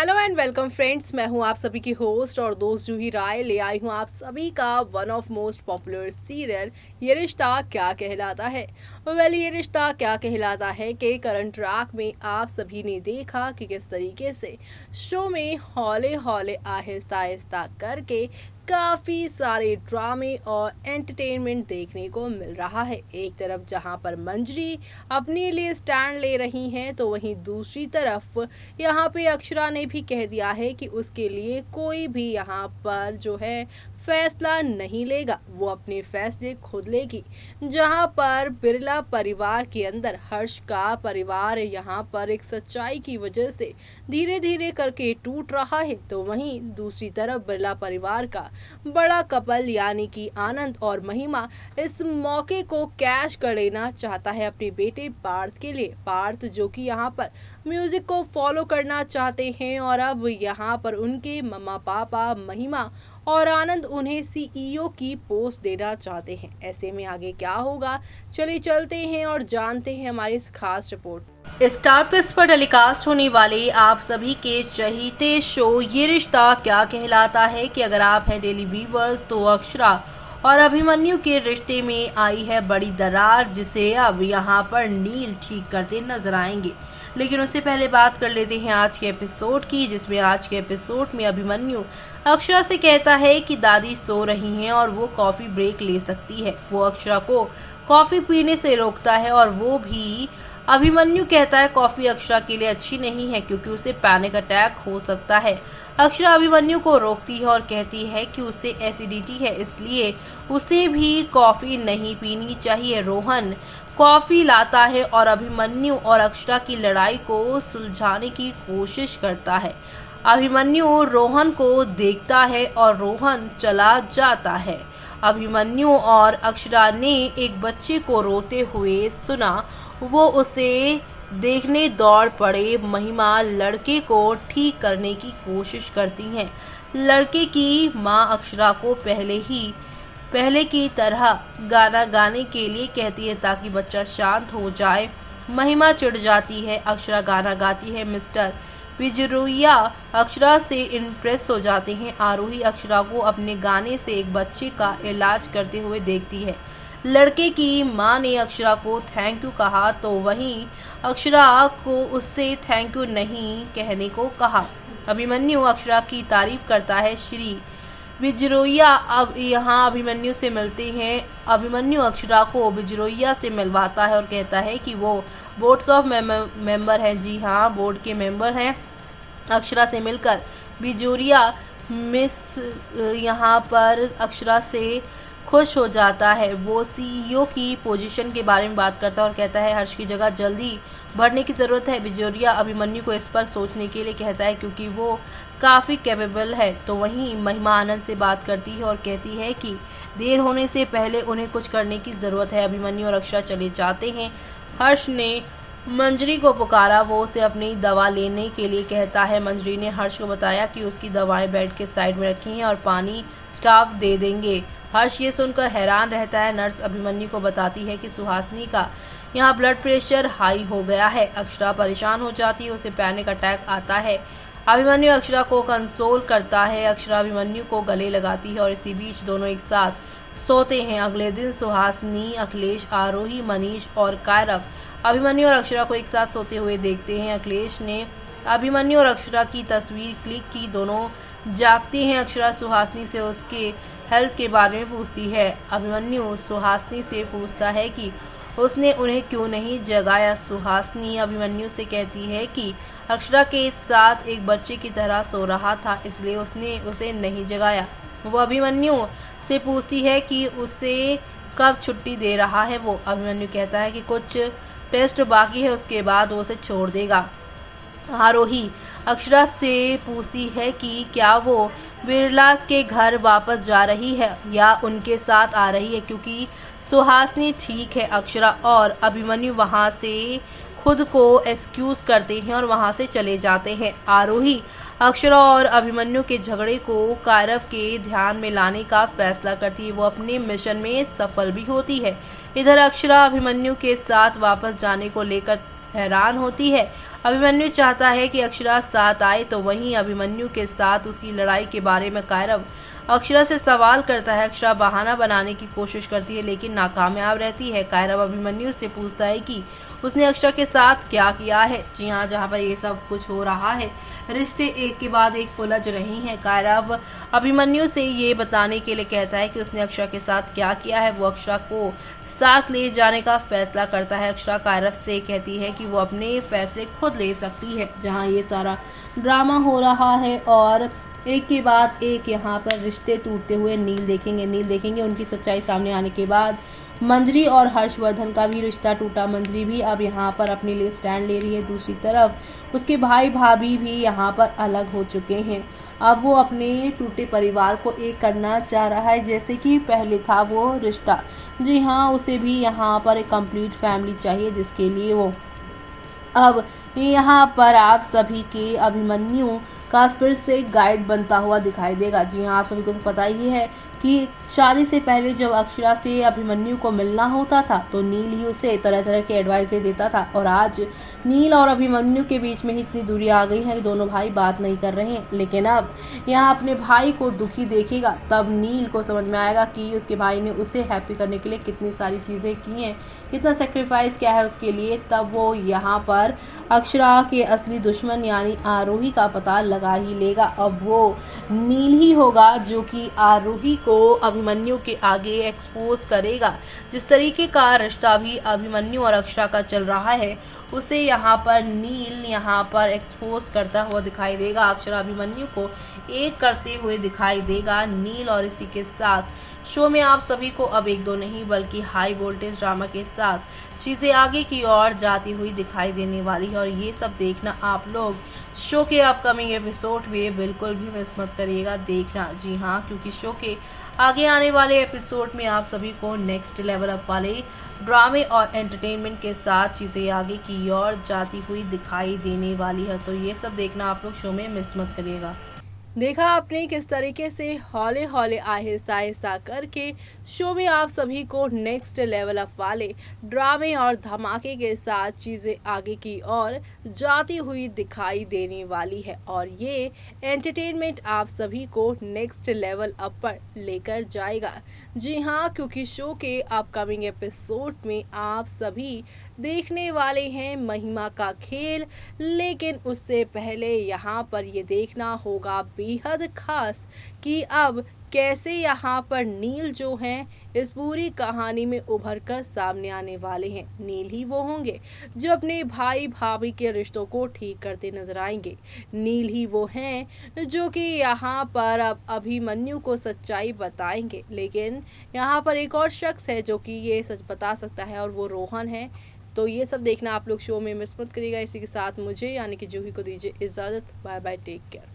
Hello and welcome friends, मैं हूं आप सभी की होस्ट और दोस्त जूही राय। ले आई हूं आप सभी का one of most popular serial ये रिश्ता क्या कहलाता है। ये रिश्ता क्या कहलाता है कि करंट ट्रैक में आप सभी ने देखा कि किस तरीके से शो में हौले हौले आहिस्ता आहिस्ता करके काफ़ी सारे ड्रामे और एंटरटेनमेंट देखने को मिल रहा है। एक तरफ जहां पर मंजरी अपने लिए स्टैंड ले रही हैं, तो वहीं दूसरी तरफ यहाँ पे अक्षरा ने भी कह दिया है कि उसके लिए कोई भी यहाँ पर जो है फैसला नहीं लेगा, वो अपने फैसले खुद लेगी। जहाँ पर बिरला परिवार के अंदर हर्ष का परिवार यहाँ पर एक सच्चाई की वजह से धीरे धीरे करके टूट रहा है, तो वहीं दूसरी तरफ बिरला परिवार का बड़ा कपल यानी कि आनंद और महिमा इस मौके को कैश कर लेना चाहता है अपने बेटे पार्थ के लिए। पार्थ जो कि यहाँ पर म्यूजिक को फॉलो करना चाहते हैं और अब यहाँ पर उनके मम्मा पापा महिमा और आनंद उन्हें सीईओ की पोस्ट देना चाहते हैं। ऐसे में आगे क्या होगा, चलिए चलते हैं और जानते हैं हमारी इस खास रिपोर्ट। स्टार प्लस पर टेलीकास्ट होने वाले आप सभी के चहीते शो ये रिश्ता क्या कहलाता है कि अगर आप हैं डेली व्यूअर्स, तो अक्षरा और अभिमन्यु के रिश्ते में आई है बड़ी दरार, जिसे अब यहाँ पर नील ठीक करते नजर आएंगे। लेकिन उससे पहले बात कर लेते हैं आज के एपिसोड की, जिसमें आज के एपिसोड में अभिमन्यु अक्षरा से कहता है कि दादी सो रही हैं और वो कॉफी ब्रेक ले सकती है। वो अक्षरा को कॉफी पीने से रोकता है और वो भी अभिमन्यु कहता है कॉफी अक्षरा के लिए अच्छी नहीं है क्योंकि उसे पैनिक अटैक हो सकता है। अक्षरा अभिमन्यु को रोकती है और कहती है कि उसे एसिडिटी है, इसलिए उसे भी कॉफी नहीं पीनी चाहिए। रोहन कॉफी लाता है और अभिमन्यु और अक्षरा की लड़ाई को सुलझाने की कोशिश करता है। अभिमन्यु रोहन को देखता है और रोहन चला जाता है। अभिमन्यु और अक्षरा ने एक बच्चे को रोते हुए सुना, वो उसे देखने दौड़ पड़े। महिमा लड़के को ठीक करने की कोशिश करती हैं। लड़के की मां अक्षरा को पहले की तरह गाना गाने के लिए कहती है ताकि बच्चा शांत हो जाए। महिमा चिढ़ जाती है। अक्षरा गाना गाती है। मिस्टर बिजरोइया अक्षरा से इम्प्रेस हो जाते हैं। आरोही अक्षरा को अपने गाने से एक बच्चे का इलाज करते हुए देखती है। लड़के की मां ने अक्षरा को थैंक यू कहा, तो वहीं अक्षरा को उससे थैंक यू नहीं कहने को कहा। अभिमन्यु अक्षरा की तारीफ करता है। श्री बिजरोइया अब यहाँ अभिमन्यु से मिलते हैं। अभिमन्यु अक्षरा को बिजरोइया से मिलवाता है और कहता है कि वो बोर्ड्स ऑफ मेंबर हैं। जी हाँ, बोर्ड के मेंबर हैं। अक्षरा से मिलकर बिजोरिया मिस यहाँ पर अक्षरा से खुश हो जाता है। वो सीईओ की पोजीशन के बारे में बात करता है और कहता है हर्ष की जगह जल्दी भरने की ज़रूरत है। बिजोरिया अभिमन्यु को इस पर सोचने के लिए कहता है क्योंकि वो काफ़ी कैपेबल है। तो वहीं महिमा आनंद से बात करती है और कहती है कि देर होने से पहले उन्हें कुछ करने की ज़रूरत है। अभिमन्यु और अक्षरा चले जाते हैं। हर्ष ने मंजरी को पुकारा, वो उसे अपनी दवा लेने के लिए कहता है। मंजरी ने हर्ष को बताया कि उसकी दवाएं बेड के साइड में रखी हैं और पानी स्टाफ दे देंगे। हर्ष ये सुनकर हैरान रहता है। नर्स अभिमन्यु को बताती है कि सुहासिनी का यहाँ ब्लड प्रेशर हाई हो गया है। अक्षरा परेशान हो जाती है, उसे पैनिक अटैक आता है। अभिमन्यु अक्षरा को कंसोल करता है। अक्षरा अभिमन्यु को गले लगाती है और इसी बीच दोनों एक साथ सोते हैं। अगले दिन सुहासिनी, अखिलेश, आरोही, मनीष और कायरव अभिमन्यु और अक्षरा को एक साथ सोते हुए देखते हैं। अखिलेश ने अभिमन्यु और अक्षरा की तस्वीर क्लिक की। दोनों जागते हैं। अक्षरा सुहासिनी से उसके हेल्थ के बारे में पूछती है। अभिमन्यु सुहासिनी से पूछता है कि उसने उन्हें क्यों नहीं जगाया। सुहासिनी अभिमन्यु से कहती है कि अक्षरा के साथ एक बच्चे की तरह सो रहा था, इसलिए उसने उसे नहीं जगाया। वो अभिमन्यु से पूछती है कि उसे कब छुट्टी दे रहा है। वो अभिमन्यु कहता है कि कुछ टेस्ट बाकी है, उसके बाद वो उसे छोड़ देगा। आरोही अक्षरा से पूछती है कि क्या वो बिरलास के घर वापस जा रही है या उनके साथ आ रही है, क्योंकि सुहासिनी ठीक है। अक्षरा और अभिमन्यु वहां से खुद को एक्सक्यूज करते हैं और वहां से चले जाते हैं। आरोही अक्षरा और अभिमन्यु के झगड़े को कायरव के ध्यान में लाने का फैसला करती है। वो अपने मिशन में सफल भी होती है। इधर अक्षरा अभिमन्यु के साथ वापस जाने को लेकर हैरान होती है। अभिमन्यु चाहता है कि अक्षरा साथ आए, तो वहीं अभिमन्यु के साथ उसकी लड़ाई के बारे में कायरव अक्षरा से सवाल करता है। अक्षरा बहाना बनाने की कोशिश करती है लेकिन नाकामयाब रहती है। कायरव अभिमन्यु से पूछता है कि उसने अक्षरा के साथ क्या किया है। जी हाँ, जहाँ पर ये सब कुछ हो रहा है, रिश्ते एक के बाद एक उलझ रही हैं। कायरव अभिमन्यु से ये बताने के लिए कहता है कि उसने अक्षरा के साथ क्या किया है। वो अक्षरा को साथ ले जाने का फैसला करता है। अक्षरा कायरव से कहती है कि वो अपने फैसले खुद ले सकती है। जहाँ ये सारा ड्रामा हो रहा है और एक के बाद एक यहाँ पर रिश्ते टूटते हुए नील देखेंगे उनकी सच्चाई सामने आने के बाद मंजरी और हर्षवर्धन का भी रिश्ता टूटा। मंजरी भी अब यहाँ पर अपने लिए स्टैंड ले रही है। दूसरी तरफ उसके भाई भाभी भी यहाँ पर अलग हो चुके हैं। अब वो अपने टूटे परिवार को एक करना चाह रहा है जैसे कि पहले था वो रिश्ता। जी हाँ, उसे भी यहाँ पर एक कंप्लीट फैमिली चाहिए, जिसके लिए वो अब यहाँ पर आप सभी के अभिमन्यु का फिर से गाइड बनता हुआ दिखाई देगा। जी हाँ, आप सभी को तो पता ही है कि शादी से पहले जब अक्षरा से अभिमन्यु को मिलना होता था तो नील ही उसे तरह तरह के एडवाइस देता था, और आज नील और अभिमन्यु के बीच में ही इतनी दूरी आ गई है कि दोनों भाई बात नहीं कर रहे हैं। लेकिन अब यहाँ अपने भाई को दुखी देखेगा तब नील को समझ में आएगा कि उसके भाई ने उसे हैप्पी करने के लिए कितनी सारी चीज़ें की हैं, कितना सेक्रीफाइस किया है उसके लिए। तब वो यहाँ पर अक्षरा के असली दुश्मन यानी आरोही का पता लगा ही लेगा। अब वो नील ही होगा जो कि आरोही को अभिमन्यु के आगे एक्सपोज करेगा। जिस तरीके का रिश्ता भी अभिमन्यु और अक्षरा का चल रहा है उसे यहाँ पर नील यहाँ पर एक्सपोज करता हुआ दिखाई देगा। अक्षरा अभिमन्यु को एक करते हुए दिखाई देगा नील। और इसी के साथ शो में आप सभी को अब एक दो नहीं बल्कि हाई वोल्टेज ड्रामा के साथ चीज़ें आगे की ओर जाती हुई दिखाई देने वाली है। और ये सब देखना आप लोग शो के अपकमिंग एपिसोड में बिल्कुल भी मिस मत करिएगा देखना। जी हाँ, क्योंकि शो के आगे आने वाले एपिसोड में आप सभी को नेक्स्ट लेवल अप वाले ड्रामे और एंटरटेनमेंट के साथ चीज़ें आगे की ओर जाती हुई दिखाई देने वाली है। तो ये सब देखना आप लोग शो में मिस मत करिएगा। देखा आपने किस तरीके से हौले हौले आहिस्ता आहिस्ता करके शो में आप सभी को नेक्स्ट लेवल अप वाले ड्रामे और धमाके के साथ चीज़ें आगे की ओर जाती हुई दिखाई देने वाली है। और ये एंटरटेनमेंट आप सभी को नेक्स्ट लेवल अप पर लेकर जाएगा। जी हाँ, क्योंकि शो के अपकमिंग एपिसोड में आप सभी देखने वाले हैं महिमा का खेल। लेकिन उससे पहले यहाँ पर ये देखना होगा बेहद खास कि अब कैसे यहाँ पर नील जो हैं इस पूरी कहानी में उभर कर सामने आने वाले हैं। नील ही वो होंगे जो अपने भाई भाभी के रिश्तों को ठीक करते नजर आएंगे। नील ही वो हैं जो कि यहाँ पर अब अभिमन्यु को सच्चाई बताएंगे। लेकिन यहाँ पर एक और शख्स है जो कि ये सच बता सकता है और वो रोहन है। तो ये सब देखना आप लोग शो में मिस मत करिएगा। इसी के साथ मुझे यानी कि जूही को दीजिए इजाज़त। Bye bye, take care.